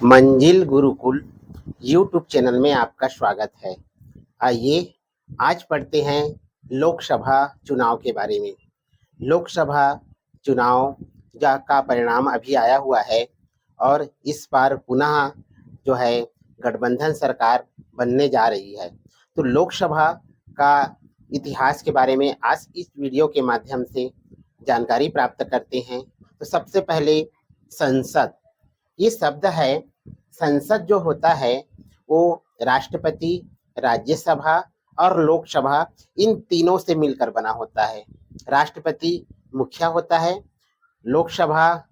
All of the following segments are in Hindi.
मंजिल गुरुकुल यूट्यूब चैनल में आपका स्वागत है। आइए आज पढ़ते हैं लोकसभा चुनाव के बारे में। लोकसभा चुनाव का परिणाम अभी आया हुआ है और इस बार पुनः जो है गठबंधन सरकार बनने जा रही है। तो लोकसभा का इतिहास के बारे में आज इस वीडियो के माध्यम से जानकारी प्राप्त करते हैं। तो सबसे पहले संसद, ये शब्द है। संसद जो होता है वो राष्ट्रपति, राज्यसभा और लोकसभा, इन तीनों से मिलकर बना होता है। राष्ट्रपति मुखिया होता है, लोकसभा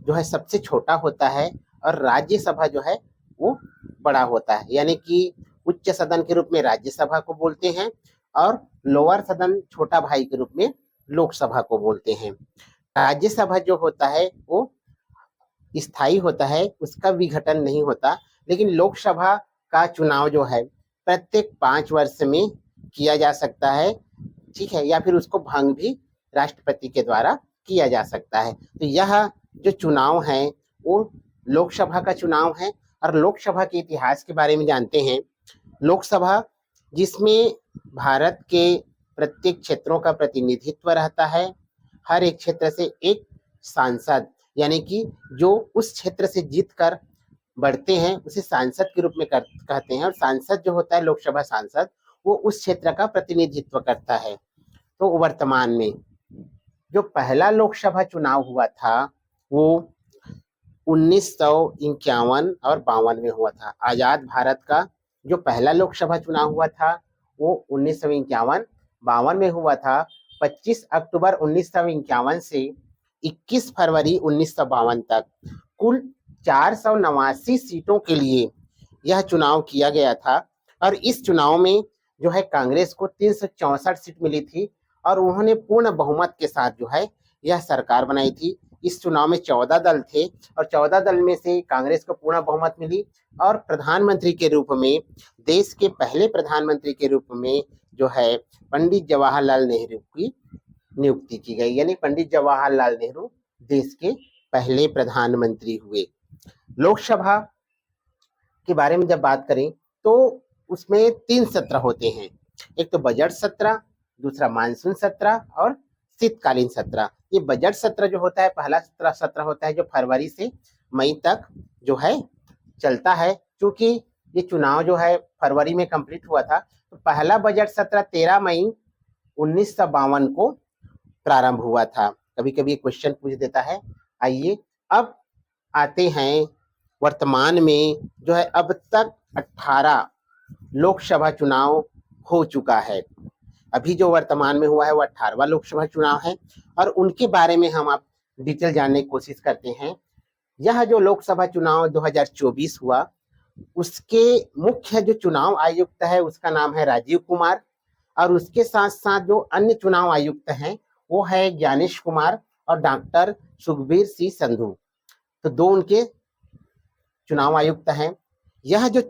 जो है सबसे छोटा होता है और राज्यसभा जो है वो बड़ा होता है। यानी कि उच्च सदन के रूप में राज्यसभा को बोलते हैं और लोअर सदन छोटा भाई के रूप में लोकसभा को बोलते हैं। राज्यसभा जो होता है वो स्थायी होता है, उसका विघटन नहीं होता। लेकिन लोकसभा का चुनाव जो है प्रत्येक 5 वर्ष में किया जा सकता है, ठीक है, या फिर उसको भंग भी राष्ट्रपति के द्वारा किया जा सकता है। तो यह जो चुनाव है वो लोकसभा का चुनाव है। और लोकसभा के इतिहास के बारे में जानते हैं। लोकसभा जिसमें भारत के प्रत्येक क्षेत्रों का प्रतिनिधित्व रहता है। हर एक क्षेत्र से एक सांसद, यानी कि जो उस क्षेत्र से जीत कर बढ़ते हैं उसे सांसद के रूप में कहते हैं। और सांसद जो होता है, लोकसभा सांसद, वो उस क्षेत्र का प्रतिनिधित्व करता है। तो वर्तमान में जो पहला लोकसभा चुनाव हुआ था वो 1951 और 52 में हुआ था। आजाद भारत का जो पहला लोकसभा चुनाव हुआ था वो 1951-52 में हुआ था। 25 अक्टूबर 1951 से 21 फरवरी 1952 तक कुल 489 सीटों के लिए यह चुनाव किया गया था। और इस चुनाव में जो है कांग्रेस को 364 सीट मिली थी और उन्होंने पूर्ण बहुमत के साथ जो है यह सरकार बनाई थी। इस चुनाव में 14 दल थे और 14 दल में से कांग्रेस को पूर्ण बहुमत मिली और प्रधानमंत्री के रूप में, देश के पहले प्रधानमंत्री के रूप में जो है पंडित जवाहरलाल नेहरू की नियुक्ति की गई। यानी पंडित जवाहरलाल नेहरू देश के पहले प्रधानमंत्री हुए। लोकसभा के बारे में जब बात करें तो उसमें 3 सत्र होते हैं। एक तो बजट सत्र, दूसरा मानसून सत्र और शीतकालीन सत्र। ये बजट सत्र जो होता है, पहला सत्र होता है जो फरवरी से मई तक जो है चलता है। क्योंकि ये चुनाव जो है फरवरी में कंप्लीट हुआ था, तो पहला बजट सत्र 13 मई 1952 को प्रारंभ हुआ था। कभी कभी क्वेश्चन पूछ देता है। आइए अब आते हैं वर्तमान में जो है अब तक 18 लोकसभा चुनाव हो चुका है। अभी जो वर्तमान में हुआ है वो 18वां लोकसभा चुनाव है और उनके बारे में हम आप डिटेल जानने की कोशिश करते हैं। यह जो लोकसभा चुनाव 2024 हुआ, उसके मुख्य जो चुनाव आयुक्त है उसका नाम है राजीव कुमार और उसके साथ साथ जो अन्य चुनाव आयुक्त हैं वो है ज्ञानेश कुमार और डॉक्टर सुखबीर सिंह संधू। तो दो उनके चुनाव आयुक्त हैं। यह जो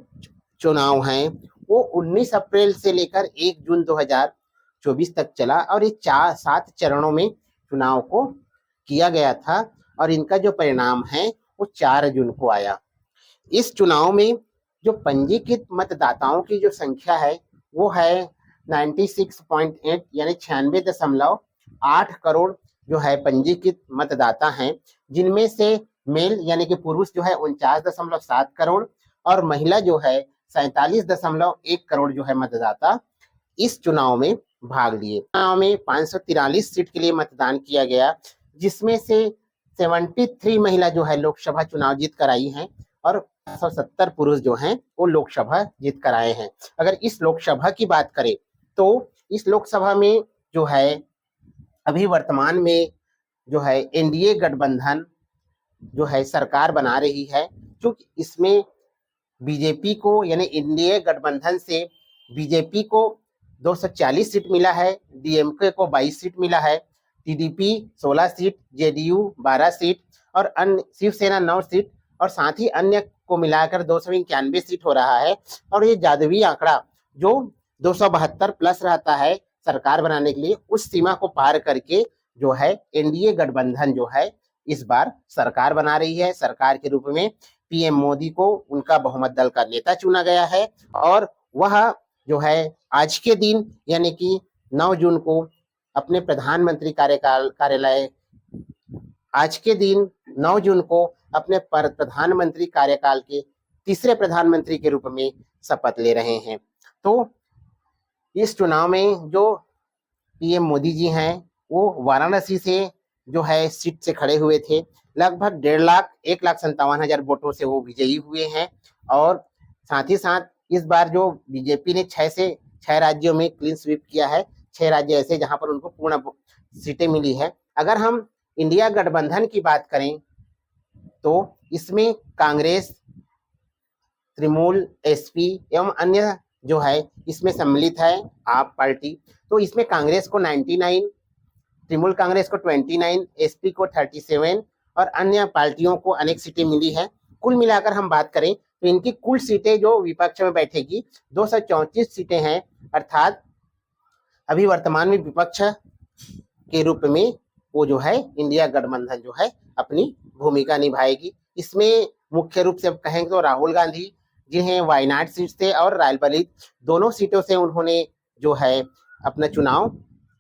चुनाव है वो 19 अप्रैल से लेकर 1 जून 2024 तक चला और ये 7 चरणों में चुनाव को किया गया था और इनका जो परिणाम है वो 4 जून को आया। इस चुनाव में जो पंजीकृत मतदाताओं की जो संख्या है वो है 96.8 यानी 96.8 करोड़ जो है पंजीकृत मतदाता हैं, जिनमें से मेल यानी कि पुरुष जो है 49.7 करोड़ और महिला जो है 47.1 करोड़ जो है मतदाता इस चुनाव में भाग लिए। चुनाव में 543 सीट के लिए मतदान किया गया, जिसमें से 73 महिला जो है लोकसभा चुनाव जीत कर आई हैं और 570 पुरुष जो हैं वो लोकसभा जीत कर आए हैं। अगर इस लोकसभा की बात करें तो इस लोकसभा में जो है अभी वर्तमान में जो है एनडीए गठबंधन जो है सरकार बना रही है। क्योंकि इसमें बीजेपी को यानी एनडीए गठबंधन से बीजेपी को 240 सीट मिला है, डीएमके को 22 सीट मिला है, टीडीपी 16 सीट, जेडीयू 12 सीट और अन्य शिवसेना 9 सीट और साथ ही अन्य को मिलाकर 291 सीट हो रहा है। और ये जादुई आंकड़ा जो 272 प्लस रहता है सरकार बनाने के लिए, उस सीमा को पार करके जो है एनडीए गठबंधन जो है इस बार सरकार बना रही है। सरकार के रूप में पीएम मोदी को उनका बहुमत दल का नेता चुना गया है और वह जो है आज के दिन यानी कि 9 जून को अपने प्रधानमंत्री कार्यालय आज के दिन 9 जून को अपने प्रधानमंत्री कार्यकाल के तीसरे प्रधानमंत्री के रूप में शपथ ले रहे हैं। तो इस चुनाव में जो पीएम मोदी जी हैं वो वाराणसी से जो है सीट से खड़े हुए थे। लगभग 1,57,000 वोटों से वो विजयी हुए हैं और साथ ही साथ इस बार जो बीजेपी ने 6 राज्यों में क्लीन स्वीप किया है। 6 राज्य ऐसे जहां पर उनको पूर्ण सीटें मिली है। अगर हम इंडिया गठबंधन की बात करें तो इसमें कांग्रेस, तृणमूल, एसपी एवं अन्य जो है इसमें सम्मिलित है आप पार्टी। तो इसमें कांग्रेस को 99, तृणमूल कांग्रेस को 29, एसपी को 37 और अन्य पार्टियों को अनेक सीटें मिली है। कुल मिलाकर हम बात करें तो इनकी कुल सीटें जो विपक्ष में बैठेगी 234 सीटें हैं, अर्थात अभी वर्तमान में विपक्ष के रूप में वो जो है इंडिया गठबंधन जो है अपनी भूमिका निभाएगी। इसमें मुख्य रूप से कहेंगे तो राहुल गांधी जिन्हें वायनाड सीट से और रायबरेली दोनों सीटों से उन्होंने जो है अपना चुनाव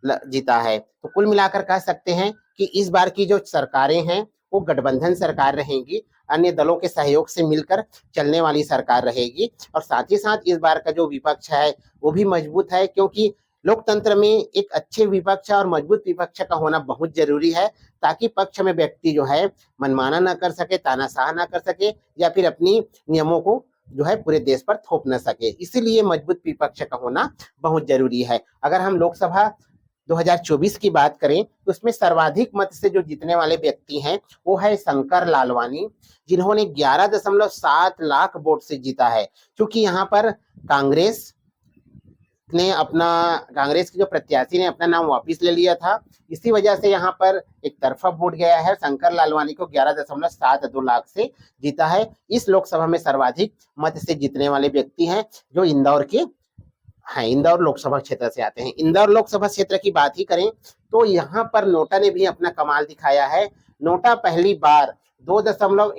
जीता है। तो कुल मिलाकर कह सकते हैं कि इस बार की जो सरकारें हैं वो गठबंधन सरकार रहेंगी, अन्य दलों के सहयोग से मिलकर चलने वाली सरकार रहेगी। और साथ ही साथ इस बार का जो विपक्ष है वो भी मजबूत है, क्योंकि लोकतंत्र में एक अच्छे विपक्ष और मजबूत विपक्ष का होना बहुत जरूरी है, ताकि पक्ष में व्यक्ति जो है मनमाना न कर सके, तानाशाह न कर सके या फिर अपनी नियमों को जो है पूरे देश पर थोप न सके। इसीलिए मजबूत विपक्ष का होना बहुत जरूरी है। अगर हम लोकसभा 2024 की बात करें तो उसमें सर्वाधिक मत से जो जीतने वाले व्यक्ति हैं वो है शंकर लालवानी, जिन्होंने 11.7 लाख वोट से जीता है। क्योंकि यहाँ पर कांग्रेस के जो प्रत्याशी ने अपना नाम वापस ले लिया था, इसी वजह से यहाँ पर एक तरफा वोट गया है। शंकर लालवानी को 11.72 लाख से जीता है। इस लोकसभा में सर्वाधिक मत से जीतने वाले व्यक्ति हैं जो इंदौर के हैं, इंदौर लोकसभा क्षेत्र से आते हैं। इंदौर लोकसभा क्षेत्र की बात ही करें तो यहाँ पर नोटा ने भी अपना कमाल दिखाया है। नोटा पहली बार 2.18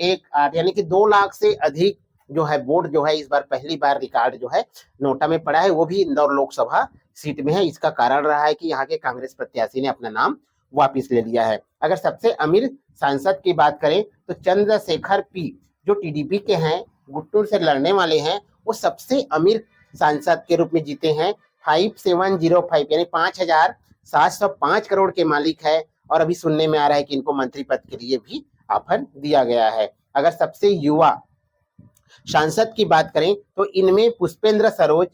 यानी कि 2 लाख से अधिक जो है वोट जो है इस बार पहली बार रिकॉर्ड जो है नोटा में पड़ा है, वो भी इंदौर लोकसभा सीट में है। इसका कारण रहा है कि यहाँ के कांग्रेस प्रत्याशी ने अपना नाम वापिस ले लिया है। अगर सबसे अमीर सांसद की बात करें तो चंद्रशेखर पी जो टीडीपी के हैं, गुट्टूर से लड़ने वाले हैं, वो सबसे अमीर सांसद के रूप में जीते हैं। 5705 यानी 5,705 करोड़ के मालिक है और अभी सुनने में आ रहा है कि इनको मंत्री पद के लिए भी ऑफर दिया गया है। अगर सबसे युवा सांसद की बात करें तो इनमें पुष्पेंद्र सरोज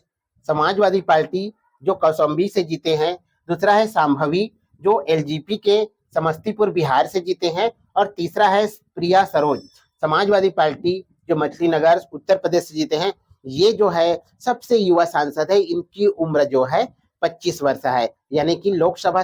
समाजवादी पार्टी जो कौशाम्बी से जीते हैं, दूसरा है सांभवी जो एलजेपी के समस्तीपुर बिहार से जीते हैं और तीसरा है प्रिया सरोज समाजवादी पार्टी जो मछली नगर उत्तर प्रदेश से जीते हैं। ये जो है सबसे युवा सांसद है, इनकी उम्र जो है 25 वर्ष है, यानी कि लोकसभा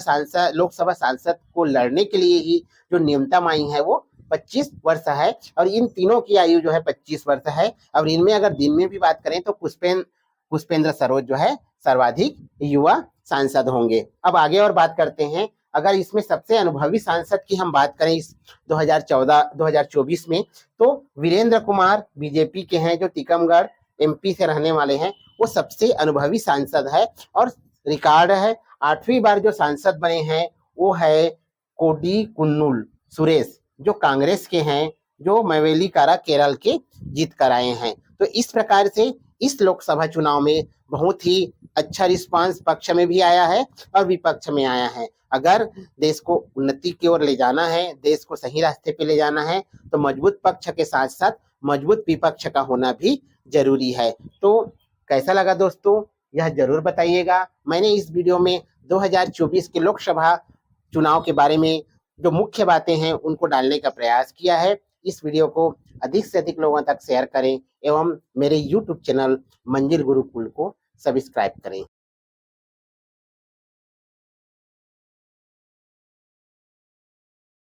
सांसद को लड़ने के लिए ही जो न्यूनतम आयु है वो 25 वर्ष है और इन तीनों की आयु जो है 25 वर्ष है। और इनमें अगर दिन में भी बात करें तो पुष्पेंद्र सरोज जो है सर्वाधिक युवा सांसद होंगे। अब आगे और बात करते हैं। अगर इसमें सबसे अनुभवी सांसद की हम बात करें इस 2024 में तो वीरेंद्र कुमार बीजेपी के हैं जो टीकमगढ़ एमपी से रहने वाले हैं, वो सबसे अनुभवी सांसद है और रिकॉर्ड है 8वीं बार जो सांसद बने हैं वो है कोडी कुन्नुल सुरेश जो कांग्रेस के हैं, जो मैवेलीकारा केरल के जीत कर आए हैं। तो इस प्रकार से इस लोकसभा चुनाव में बहुत ही अच्छा रिस्पांस पक्ष में भी आया है और विपक्ष में आया है। अगर देश को उन्नति की ओर ले जाना है, देश को सही रास्ते पे ले जाना है तो मजबूत पक्ष के साथ साथ मजबूत विपक्ष का होना भी जरूरी है। तो कैसा लगा दोस्तों, यह जरूर बताइएगा। मैंने इस वीडियो में 2024 के लोकसभा चुनाव के बारे में जो मुख्य बातें हैं उनको डालने का प्रयास किया है। इस वीडियो को अधिक से अधिक लोगों तक शेयर करें एवं मेरे YouTube चैनल मंजिल गुरुकुल को सब्सक्राइब करें।